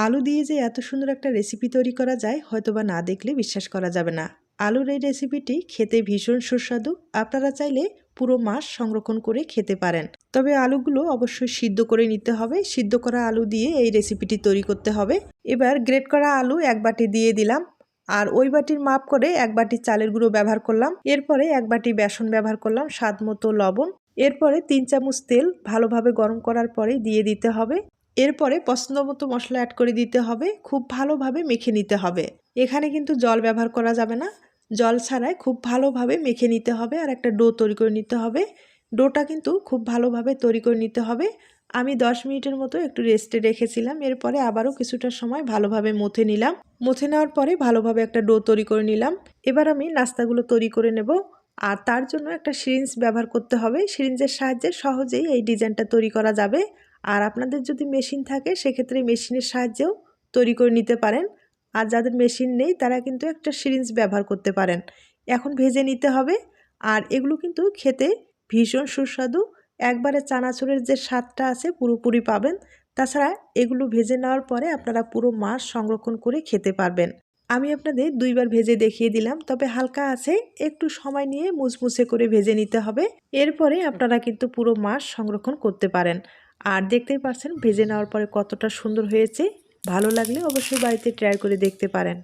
আলু দিয়ে যে এত সুন্দর একটা রেসিপি তৈরি করা যায় হয়তোবা না দেখলে বিশ্বাস করা যাবে না। আলুর এই রেসিপিটি খেতে ভীষণ সুস্বাদু। আপনারা চাইলে পুরো মাস সংরক্ষণ করে খেতে পারেন। তবে আলুগুলো অবশ্যই সিদ্ধ করে নিতে হবে। সিদ্ধ করা আলু দিয়ে এই রেসিপিটি তৈরি করতে হবে। এবার গ্রেট করা আলু এক বাটি দিয়ে দিলাম। আর ওই বাটির মাপ করে এক বাটি চালের গুঁড়ো ব্যবহার করলাম। এরপরে এক বাটি বেসন ব্যবহার করলাম, স্বাদ মতো লবণ। এরপরে 3 চামচ তেল ভালোভাবে গরম করার পরে দিয়ে দিতে হবে। এরপরে পছন্দ মতো মশলা অ্যাড করে দিতে হবে। খুব ভালোভাবে মেখে নিতে হবে। এখানে কিন্তু জল ব্যবহার করা যাবে না। জল ছাড়াই খুব ভালোভাবে মেখে নিতে হবে আর একটা ডো তৈরি করে নিতে হবে। ডোটা কিন্তু খুব ভালোভাবে তৈরি করে নিতে হবে। আমি 10 মিনিটের মতো একটু রেস্টে রেখেছিলাম। এরপরে আবারও কিছুটা সময় ভালোভাবে মথে নিলাম। মথে নেওয়ার পরে ভালোভাবে একটা ডো তৈরি করে নিলাম। এবার আমি নাস্তাগুলো তৈরি করে নেব। আর তার জন্য একটা সিরিঞ্জ ব্যবহার করতে হবে। সিরিঞ্জের সাহায্যে সহজেই এই ডিজাইনটা তৈরি করা যাবে। আর আপনাদের যদি মেশিন থাকে সেক্ষেত্রে মেশিনের সাহায্যেও তৈরি করে নিতে পারেন। আর যাদের মেশিন নেই তারা কিন্তু একটা সিরিঞ্জ ব্যবহার করতে পারেন। এখন ভেজে নিতে হবে। আর এগুলো কিন্তু খেতে ভীষণ সুস্বাদু। একবারে চানাচুরের যে স্বাদটা আছে পুরোপুরি পাবেন। তাছাড়া এগুলো ভেজে নেওয়ার পরে আপনারা পুরো মাস সংরক্ষণ করে খেতে পারবেন। আমি আপনাদের 2 বার ভেজে দেখিয়ে দিলাম, তবে হালকা আছে একটু সময় নিয়ে মুচমুচে করে ভেজে নিতে হবে। এরপরে আপনারা কিন্তু পুরো মাস সংরক্ষণ করতে পারেন। আর দেখতেই পাচ্ছেন ভেজে নেওয়ার পরে কতটা সুন্দর হয়েছে। ভালো লাগলে অবশ্যই বাড়িতে ট্রাই করে দেখতে পারেন।